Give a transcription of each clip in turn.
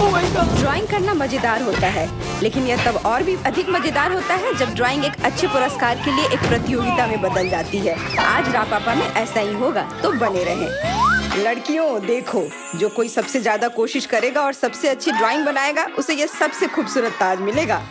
Drawing करना मजेदार होता है, लेकिन यह तब और भी अधिक मजेदार होता है जब ड्राइंग एक अच्छे पुरस्कार के लिए एक प्रतियोगिता में बदल जाती है। आज रापापा में ऐसा ही होगा, तो बने रहें। लड़कियों देखो, जो कोई सबसे ज्यादा कोशिश करेगा और सबसे अच्छी ड्राइंग बनाएगा उसे यह सबसे खूबसूरत ताज मिलेगा।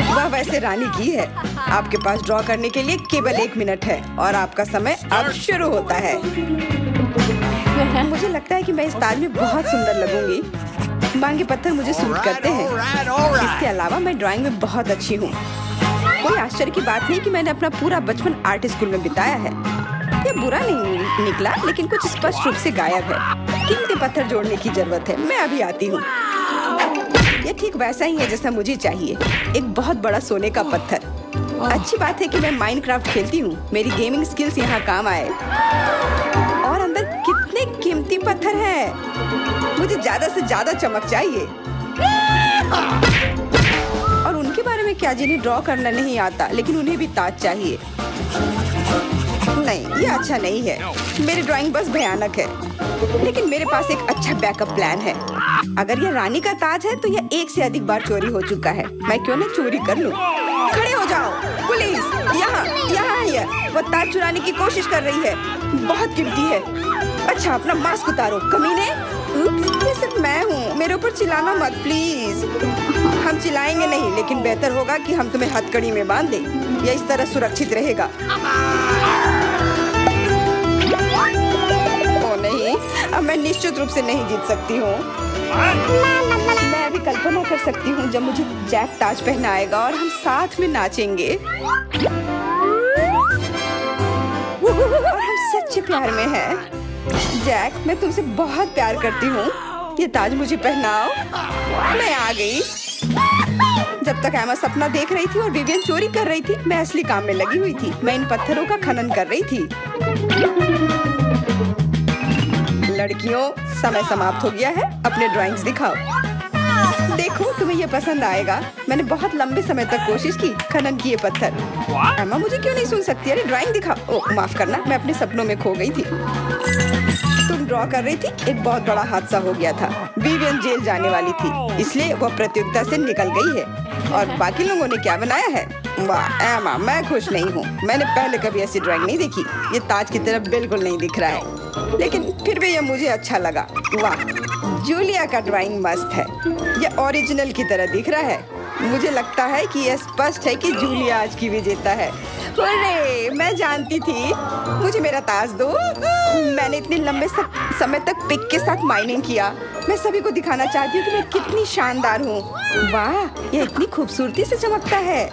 वह वैसे रानी की है। आपके पास ड्रॉ करने के लिए केवल 1 मिनट है और आपका समय अब शुरू होता है। मुझे लगता है कि मैं इस ताज में बहुत सुंदर लगूंगी। मांगे पत्थर मुझे सूट करते हैं। इसके अलावा मैं ड्राइंग में बहुत अच्छी हूँ। कोई आश्चर्य की बात नहीं कि मैंने अपना पूरा बचपन आर्ट स्कूल में बिताया है। ये बुरा नहीं निकला, लेकिन कुछ स्पष्ट रूप से गायब है। कीमती पत्थर जोड़ने की जरूरत है। मैं अभी आती हूँ। ये ठीक वैसा ही है जैसा मुझे चाहिए, एक बहुत बड़ा सोने का पत्थर। अच्छी बात है कि मैं माइनक्राफ्ट खेलती हूँ। मेरी गेमिंग स्किल्स यहाँ काम आए। और अंदर कितने कीमती पत्थर हैं। मुझे ज्यादा से ज्यादा चमक चाहिए। और उनके बारे में क्या, जिन्हें ड्रॉ करना नहीं आता लेकिन उन्हें भी ताज चाहिए। नहीं, ये अच्छा नहीं है। मेरी ड्राइंग बस भयानक है, लेकिन मेरे पास एक अच्छा बैकअप प्लान है। अगर यह रानी का ताज है तो यह 1 से अधिक बार चोरी हो चुका है। मैं क्यों न चोरी कर लूं? खड़े हो जाओ पुलिस! यहाँ है। वो ताज चुराने की कोशिश कर रही है। बहुत कीमती है। अच्छा, अपना मास्क उतारो कमीने। ये सिर्फ मैं हूँ, मेरे ऊपर चिल्लाना मत प्लीज। हम चिल्लाएंगे नहीं, लेकिन बेहतर होगा कि हम तुम्हें हथकड़ी में बांध दें। यह इस तरह सुरक्षित रहेगा। ओ नहीं, अब मैं निश्चित रूप से नहीं जीत सकती हूँ। मैं अभी कल्पना कर सकती हूँ जब मुझे जैक ताज पहनाएगा और हम साथ में नाचेंगे। और हम सच्चे प्यार में हैं। जैक, मैं तुमसे बहुत प्यार करती हूँ। ये ताज मुझे पहनाओ। मैं आ गई। जब तक एमा सपना देख रही थी और विवियन चोरी कर रही थी, मैं असली काम में लगी हुई थी। मैं इन पत्थरों का खनन कर रही थी। लड़कियों, समय समाप्त हो गया है। अपने ड्राइंग्स दिखाओ। देखो, तुम्हें ये पसंद आएगा। मैंने बहुत लंबे समय तक कोशिश की खनन किए पत्थर। एमा मुझे क्यों नहीं सुन सकती? अरे ड्राइंग दिखाओ। ओह माफ करना, मैं अपने सपनों में खो गई थी। तुम ड्रॉ कर रही थी, एक बहुत बड़ा हादसा हो गया था। विवियन जेल जाने वाली थी, इसलिए वह प्रतियोगिता से निकल गई है। और बाकी लोगों ने क्या बनाया है? वाह एमा, मैं खुश नहीं हूँ। मैंने पहले कभी ऐसी ड्राइंग नहीं देखी। ये ताज की तरफ बिल्कुल नहीं दिख रहा है, लेकिन फिर भी यह मुझे अच्छा लगा। वाह, जूलिया का ड्राइंग मस्त है। यह ओरिजिनल की तरह दिख रहा है। मुझे लगता है कि यह स्पष्ट है कि जूलिया आज की विजेता है। अरे, मैं जानती थी। मुझे मेरा ताज दो। मैंने इतने लंबे समय तक पिक के साथ माइनिंग किया। मैं सभी को दिखाना चाहती हूँ कि मैं कितनी शानदार हूँ। वाह, यह इतनी खूबसूरती से चमकता है।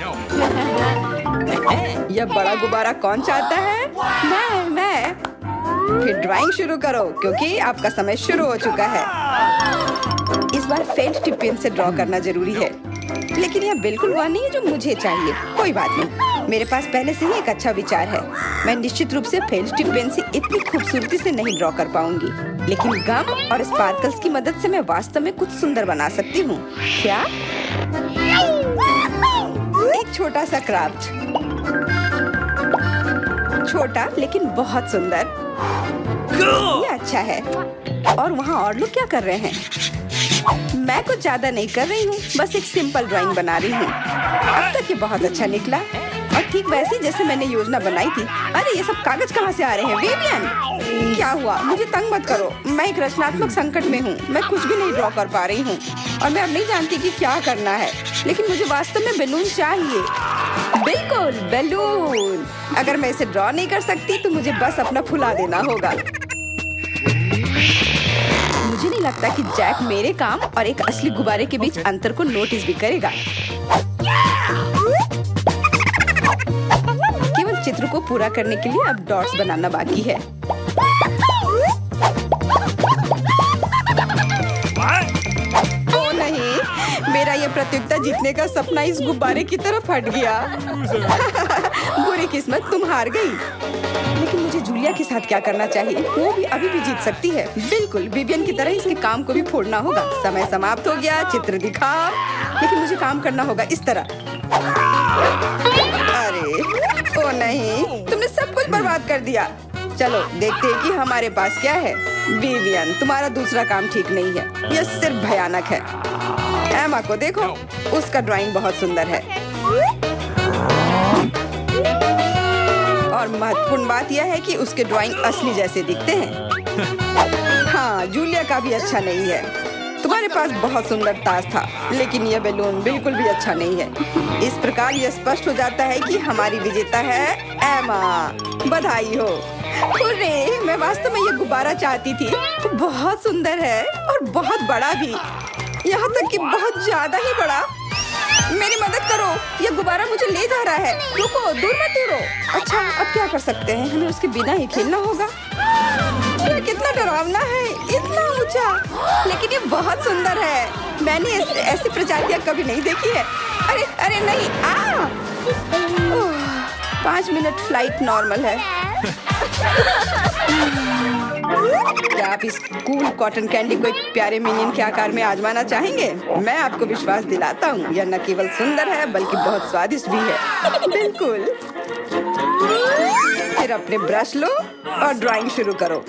यह बड़ा गुब्बारा कौन चाहता है? मैं। फिर ड्राइंग शुरू करो, क्योंकि आपका समय शुरू हो चुका है। इस बार फेल्ट टिप पेन से ड्रॉ करना जरूरी है, लेकिन यह बिल्कुल वह नहीं है जो मुझे चाहिए। कोई बात नहीं, मेरे पास पहले से ही एक अच्छा विचार है। मैं निश्चित रूप से फेल्ट टिप पेन से इतनी खूबसूरती से नहीं ड्रॉ कर पाऊंगी, लेकिन गम और स्पार्कल्स की मदद से मैं वास्तव में कुछ सुंदर बना सकती हूँ। क्या? एक छोटा सा क्राफ्ट, छोटा लेकिन बहुत सुंदर। ये अच्छा है। और वहाँ और लोग क्या कर रहे हैं? मैं कुछ ज्यादा नहीं कर रही हूँ, बस एक सिंपल ड्राइंग बना रही हूँ। अब तक ये बहुत अच्छा निकला, और ठीक वैसी जैसे मैंने योजना बनाई थी। अरे, ये सब कागज कहाँ से आ रहे हैं? विवियन, क्या हुआ? मुझे तंग मत करो। मैं एक रचनात्मक संकट में हूँ। मैं कुछ भी नहीं ड्रॉ कर पा रही हूँ, और मैं अब नहीं जानती कि क्या करना है। लेकिन मुझे वास्तव में बैलून चाहिए। बिल्कुल, बैलून। अगर मैं इसे ड्रॉ नहीं कर सकती तो मुझे बस अपना फुला देना होगा। मुझे नहीं लगता कि जैक मेरे काम और एक असली गुब्बारे के बीच अंतर को नोटिस भी करेगा। केवल चित्र को पूरा करने के लिए अब डॉट्स बनाना बाकी है। ओ नहीं, मेरा ये प्रतियोगिता जीतने का सपना इस गुब्बारे की तरफ हट गया। बुरी किस्मत, तुम हार गई। लेकिन मुझे जूलिया के साथ क्या करना चाहिए? वो भी अभी भी जीत सकती है। बिल्कुल, विवियन की तरह इसके काम को भी फोड़ना होगा। समय समाप्त हो गया। चित्र दिखाओ। लेकिन मुझे काम करना होगा इस तरह। अरे, ओ नहीं, तुमने सब कुछ बर्बाद कर दिया। चलो देखते हैं कि हमारे पास क्या है। विवियन, तुम्हारा दूसरा काम ठीक नहीं है, यह सिर्फ भयानक है। एमा को देखो, उसका ड्राइंग बहुत सुंदर है। और महत्वपूर्ण बात यह है कि उसके ड्राइंग असली जैसे दिखते हैं। हाँ, जूलिया का भी अच्छा नहीं है। तुम्हारे पास बहुत सुंदर ताज था, लेकिन यह बैलून बिल्कुल भी अच्छा नहीं है। इस प्रकार यह स्पष्ट हो जाता है कि हमारी विजेता है एमा। बधाई हो। अरे, मैं वास्तव में यह गुब्बारा चाहती थी। बहुत सुंदर है और बहुत बड़ा भी, यहाँ तक कि बहुत ज्यादा ही बड़ा। मेरी मदद करो, यह गुब्बारा मुझे ले जा रहा है। रुको, दूर मत उड़ो। अच्छा, अब क्या कर सकते हैं? हमें उसके बिना ही खेलना होगा। यह कितना डरावना है, इतना ऊंचा, लेकिन ये बहुत सुंदर है। मैंने ऐसी प्रजातियां कभी नहीं देखी है। अरे अरे नहीं, 5 मिनट फ्लाइट नॉर्मल है। क्या आप इस कूल कॉटन कैंडी को एक प्यारे मिनियन के आकार में आजमाना चाहेंगे? मैं आपको विश्वास दिलाता हूँ, यह न केवल सुंदर है बल्कि बहुत स्वादिष्ट भी है। बिल्कुल। फिर अपने ब्रश लो और ड्राइंग शुरू करो।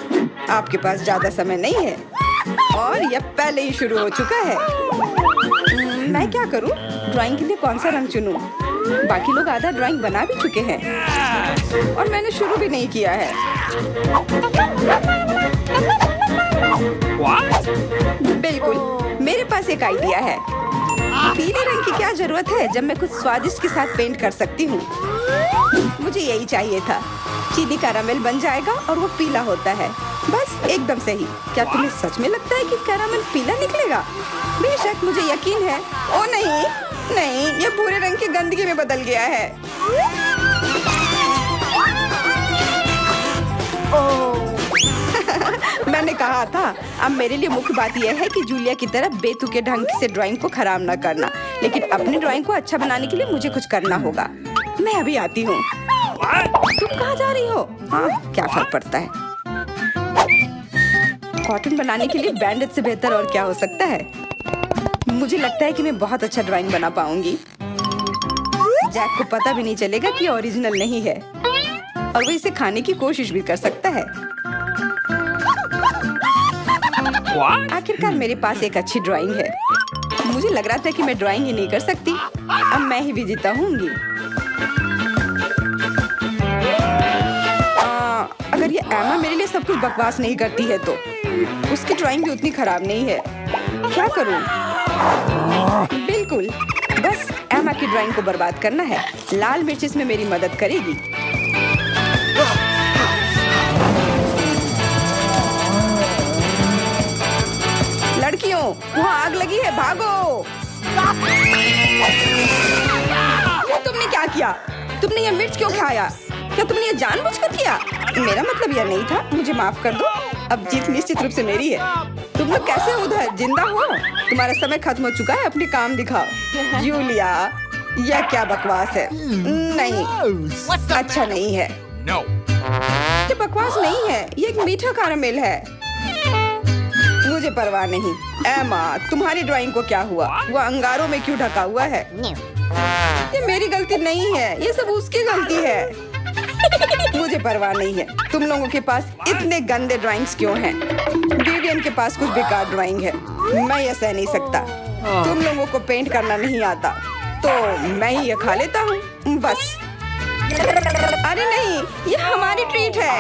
आपके पास ज्यादा समय नहीं है और यह पहले ही शुरू हो चुका है। मैं क्या करूँ? ड्राइंग के लिए कौन सा रंग चुनूं? बाकी लोग आधा ड्राइंग बना भी चुके हैं और मैंने शुरू भी नहीं किया है। बिल्कुल, मेरे पास एक आइडिया है। पीले रंग की क्या जरूरत है जब मैं कुछ स्वादिष्ट के साथ पेंट कर सकती हूँ। मुझे यही चाहिए था। चीनी कैरामेल बन जाएगा और वो पीला होता है, बस एकदम सही। क्या तुम्हें सच में लगता है कि कैरामेल पीला निकलेगा? बेशक, मुझे यकीन है। ओ नहीं नहीं, ये भूरे रंग की गंदगी में बदल गया है। मैंने कहा था। अब मेरे लिए मुख्य बात यह है कि जूलिया की तरह बेतुके ढंग से ड्राइंग को खराब न करना, लेकिन अपनी ड्राइंग को अच्छा बनाने के लिए मुझे कुछ करना होगा। मैं अभी आती हूँ। तुम कहाँ जा रही हो? हाँ, क्या फर्क पड़ता है? कॉटन बनाने के लिए बैंडेज से बेहतर और क्या हो सकता है? मुझे लगता है कि मैं बहुत अच्छा ड्राइंग बना पाऊंगी। जैक को पता भी नहीं चलेगा कि ओरिजिनल नहीं है और वो इसे खाने की कोशिश भी कर सकता है। आखिरकार मेरे पास एक अच्छी ड्राइंग है। मुझे लग रहा था कि मैं ड्राइंग ही नहीं कर सकती। अब मैं ही विजेता होंगी। अगर ये एमा मेरे लिए सब कुछ बकवास नहीं करती है तो उसकी ड्राइंग भी उतनी खराब नहीं है। क्या करूं? बिल्कुल, बस एमा की ड्राइंग को बर्बाद करना है। लाल मिर्च इसमें मेरी मदद करेगी। लड़कियों, वहाँ आग लगी है, भागो। तुमने क्या किया? तुमने ये मिर्च क्यों खाया? क्या तुमने ये जानबूझकर किया? मेरा मतलब यह नहीं था, मुझे माफ कर दो। अब जीत निश्चित रूप से मेरी है। तुम लोग कैसे हो उधर? जिंदा हो? तुम्हारा समय खत्म हो चुका है, अपनी काम दिखाओ। जूलिया, यह क्या बकवास है? नहीं, अच्छा नहीं है। ये बकवास नहीं है, ये एक मीठा कैरामेल है। मुझे परवाह नहीं। एमा, तुम्हारी ड्राइंग को क्या हुआ? वो अंगारों में क्यों ढका हुआ है? ये मेरी गलती नहीं है, ये सब उसकी गलती है। मुझे परवाह नहीं है। तुम लोगों के पास इतने गंदे ड्राइंग्स क्यों हैं? विवियन के पास कुछ बेकार ड्राइंग है। मैं ये सह नहीं सकता। तुम लोगों को पेंट करना नहीं आता तो मैं ही ये खा लेता हूँ बस। अरे नहीं, ये हमारी ट्रीट है।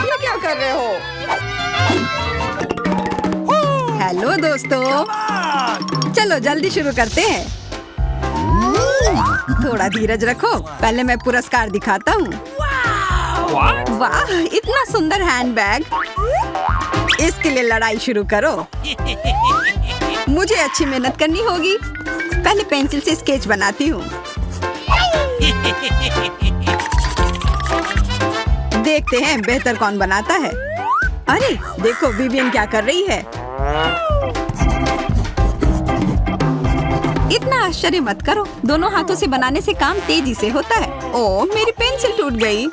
ये क्या कर रहे हो? हेलो दोस्तों, चलो जल्दी शुरू करते हैं। थोड़ा धीरज रखो, पहले मैं पुरस्कार दिखाता हूँ। वाह, इतना सुंदर हैंडबैग। इसके लिए लड़ाई शुरू करो। मुझे अच्छी मेहनत करनी होगी। पहले पेंसिल से स्केच बनाती हूँ। देखते हैं बेहतर कौन बनाता है। अरे देखो, विवियन क्या कर रही है। इतना आश्चर्य मत करो, दोनों हाथों से बनाने से काम तेजी से होता है। ओह, मेरी पेंसिल टूट गई।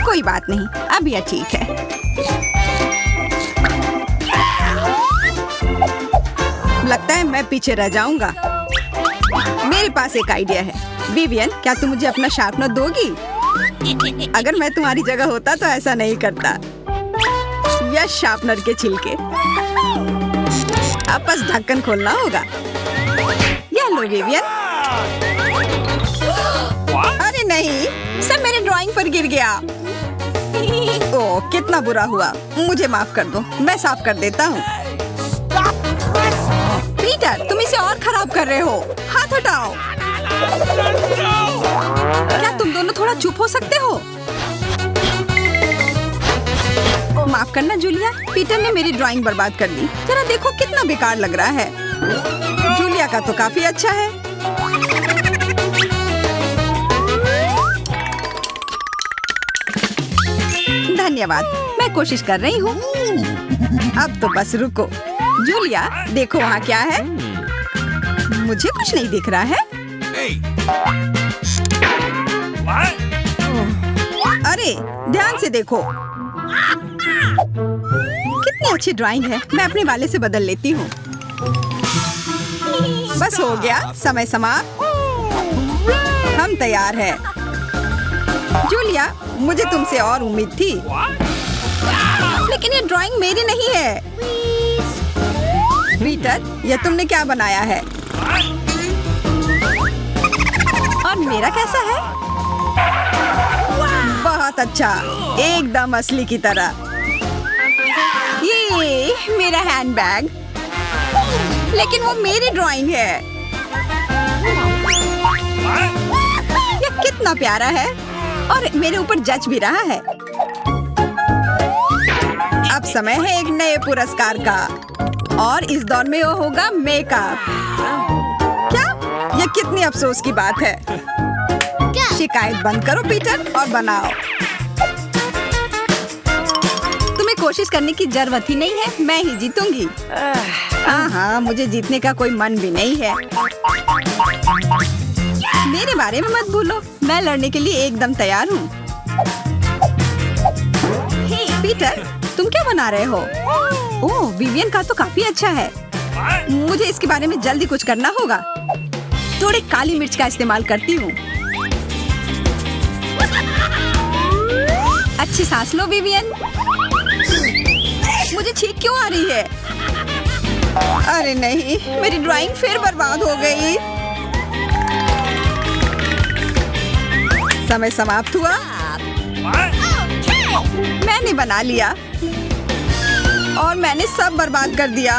कोई बात नहीं, अब यह ठीक है। लगता है मैं पीछे रह जाऊंगा। मेरे पास एक आइडिया है। विवियन, क्या तुम मुझे अपना शार्पनर दोगी? अगर मैं तुम्हारी जगह होता तो ऐसा नहीं करता। यह शार्पनर के छिलके। अब बस ढक्कन खोलना होगा। यह लो विवियन। अरे नहीं, सब मेरे ड्राइंग पर गिर गया। ओह, कितना बुरा हुआ। मुझे माफ कर दो, मैं साफ कर देता हूँ। पीटर, तुम इसे और खराब कर रहे हो। हाथ हटाओ। क्या तुम दोनों थोड़ा चुप हो सकते हो? माफ करना जूलिया, पीटर ने मेरी ड्राइंग बर्बाद कर दी। जरा देखो कितना बेकार लग रहा है। जूलिया का तो काफी अच्छा है। धन्यवाद, मैं कोशिश कर रही हूँ। अब तो बस रुको। जूलिया, देखो वहाँ क्या है। मुझे कुछ नहीं दिख रहा है। अरे ध्यान से देखो। कितनी अच्छी ड्राइंग है। मैं अपने वाले से बदल लेती हूँ। बस हो गया, समय समाप्त। हम तैयार हैं। जूलिया, मुझे तुमसे और उम्मीद थी, लेकिन ये ड्राइंग मेरी नहीं है। पीटर, ये तुमने क्या बनाया है? और मेरा कैसा है? बहुत अच्छा, एकदम असली की तरह। ये मेरा हैंडबैग, लेकिन वो मेरी ड्राइंग है। ये कितना प्यारा है और मेरे ऊपर जच भी रहा है। अब समय है एक नए पुरस्कार का, और इस दौर में वो होगा मेकअप। क्या? ये कितनी अफसोस की बात है। शिकायत बंद करो पीटर और बनाओ। तुम्हें कोशिश करने की जरूरत ही नहीं है, मैं ही जीतूंगी। हाँ, मुझे जीतने का कोई मन भी नहीं है। मेरे बारे में मत भूलो, मैं लड़ने के लिए एकदम तैयार हूँ। पीटर, तुम क्या बना रहे हो? ओह, विवियन का तो काफी अच्छा है। मुझे इसके बारे में जल्दी कुछ करना होगा। थोड़ी काली मिर्च का इस्तेमाल करती हूँ। अच्छी सांस लो विवियन। मुझे छींक क्यों आ रही है? अरे नहीं, मेरी ड्राइंग फिर बर्बाद हो गई। समय समाप्त हुआ। मैंने बना लिया और मैंने सब बर्बाद कर दिया।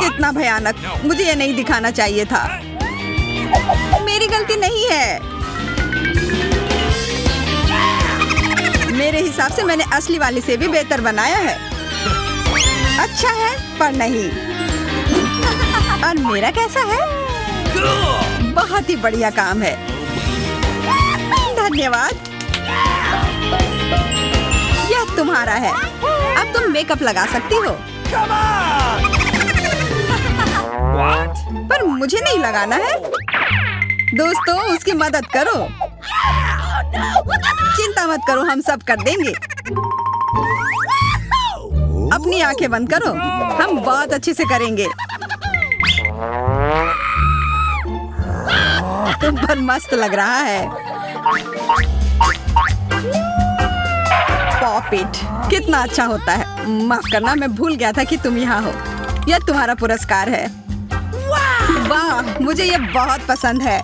कितना भयानक। मुझे ये नहीं दिखाना चाहिए था। मेरी गलती नहीं है। मेरे हिसाब से मैंने असली वाले से भी बेहतर बनाया है। अच्छा है, पर नहीं। और मेरा कैसा है? बहुत ही बढ़िया काम है। धन्यवाद। यह तुम्हारा है। अब तुम मेकअप लगा सकती हो। पर मुझे नहीं लगाना है। दोस्तों, उसकी मदद करो। चिंता मत करो, हम सब कर देंगे। अपनी आंखें बंद करो, हम बहुत अच्छे से करेंगे। तुम पर मस्त लग रहा है। पॉप इट, कितना अच्छा होता है। माफ करना, मैं भूल गया था कि तुम यहाँ हो। यह तुम्हारा पुरस्कार है। वाह, मुझे यह बहुत पसंद है।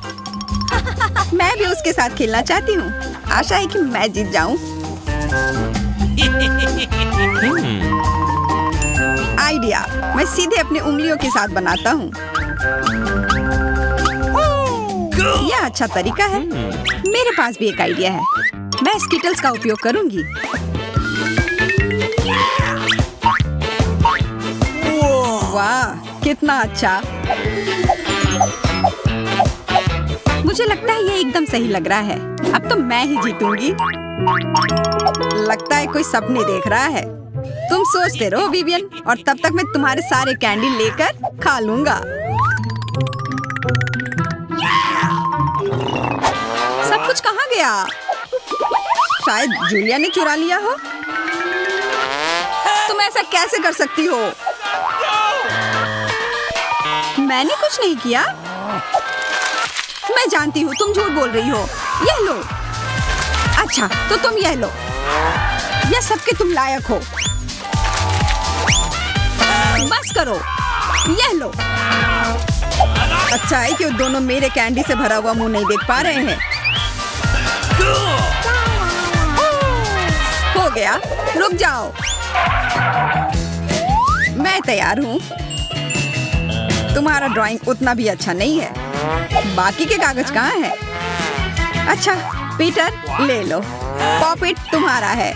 मैं भी उसके साथ खेलना चाहती हूँ। आशा है कि मैं जीत जाऊँ। आइडिया, मैं सीधे अपनी उंगलियों के साथ बनाता हूँ। यह अच्छा तरीका है। मेरे पास भी एक आइडिया है। मैं स्किटल्स का उपयोग करूंगी। वाह, कितना अच्छा। मुझे लगता है ये एकदम सही लग रहा है। अब तो मैं ही जीतूंगी। लगता है कोई सपने देख रहा है। तुम सोचते रहो विवियन, और तब तक मैं तुम्हारे सारे कैंडी लेकर खा लूंगा। सब कुछ कहाँ गया? शायद जूलिया ने चुरा लिया हो। तुम ऐसा कैसे कर सकती हो? मैंने कुछ नहीं किया। मैं जानती हूँ तुम झूठ बोल रही हो। ये लो। अच्छा तो तुम ये लो, ये सबके तुम लायक हो। बस करो, ये लो। अच्छा है कि वो दोनों मेरे कैंडी से भरा हुआ मुंह नहीं देख पा रहे हैं। हो गया, रुक जाओ। मैं तैयार हूँ। तुम्हारा ड्राइंग उतना भी अच्छा नहीं है। बाकी के कागज कहाँ हैं? अच्छा पीटर, ले लो। पॉपिट तुम्हारा है।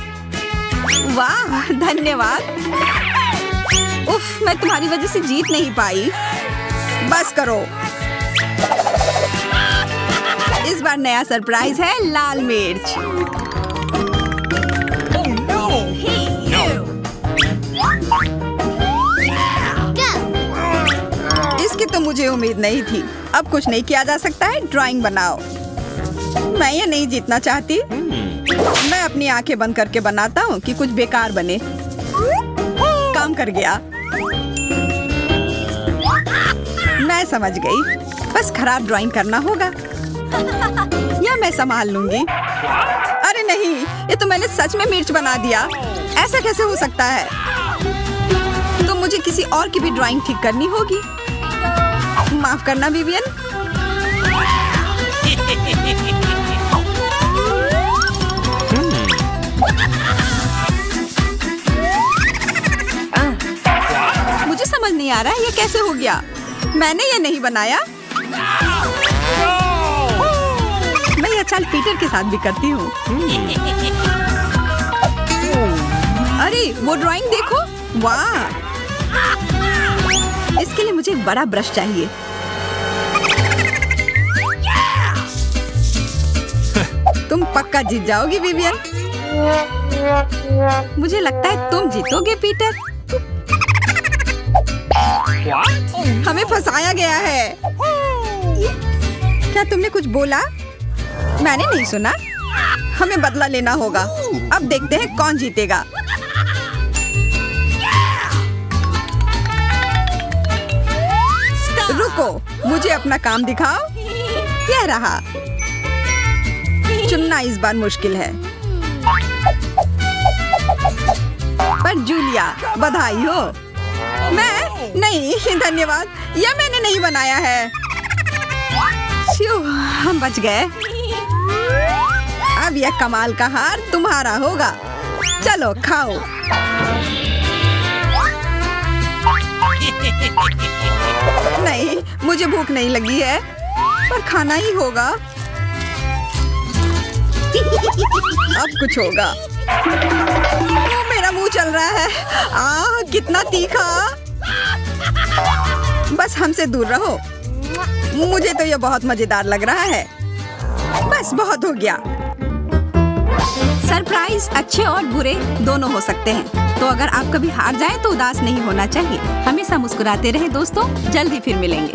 वाह धन्यवाद। उफ, मैं तुम्हारी वजह से जीत नहीं पाई। बस करो। इस बार नया सरप्राइज है, लाल मिर्च। इसकी तो मुझे उम्मीद नहीं थी। अब कुछ नहीं किया जा सकता है, ड्राइंग बनाओ। मैं ये नहीं जीतना चाहती। मैं अपनी आंखें बंद करके बनाता हूँ कि कुछ बेकार बने। काम कर गया। मैं समझ गई, बस खराब ड्राइंग करना होगा। या मैं संभाल लूंगी। अरे नहीं, ये तो मैंने सच में मिर्च बना दिया। ऐसा कैसे हो सकता है? तो मुझे किसी और की भी ड्राइंग ठीक करनी होगी। माफ करना विवियन। मुझे समझ नहीं आ रहा है ये कैसे हो गया। मैंने ये नहीं बनाया। मैं ये चाल पीटर के साथ भी करती हूँ। अरे वो ड्राइंग देखो, वाह। इसके लिए मुझे एक बड़ा ब्रश चाहिए। तुम पक्का जीत जाओगी विवियन। मुझे लगता है तुम जीतोगे पीटर। हमें फंसाया गया है। क्या तुमने कुछ बोला? मैंने नहीं सुना। हमें बदला लेना होगा। अब देखते हैं कौन जीतेगा। रुको, मुझे अपना काम दिखाओ। क्या रहा? चुनना इस बार मुश्किल है। पर जूलिया, बधाई हो। मैं नहीं, धन्यवाद। यह मैंने नहीं बनाया है। हम बच गए। अब यह कमाल का हार तुम्हारा होगा। चलो खाओ। नहीं, मुझे भूख नहीं लगी है, पर खाना ही होगा। अब कुछ होगा। मेरा मुंह चल रहा है। कितना तीखा। बस हमसे दूर रहो। मुझे तो यह बहुत मजेदार लग रहा है। बस बहुत हो गया। सरप्राइज अच्छे और बुरे दोनों हो सकते हैं। तो अगर आप कभी हार जाएं तो उदास नहीं होना चाहिए। हमेशा मुस्कुराते रहे दोस्तों। जल्द ही फिर मिलेंगे।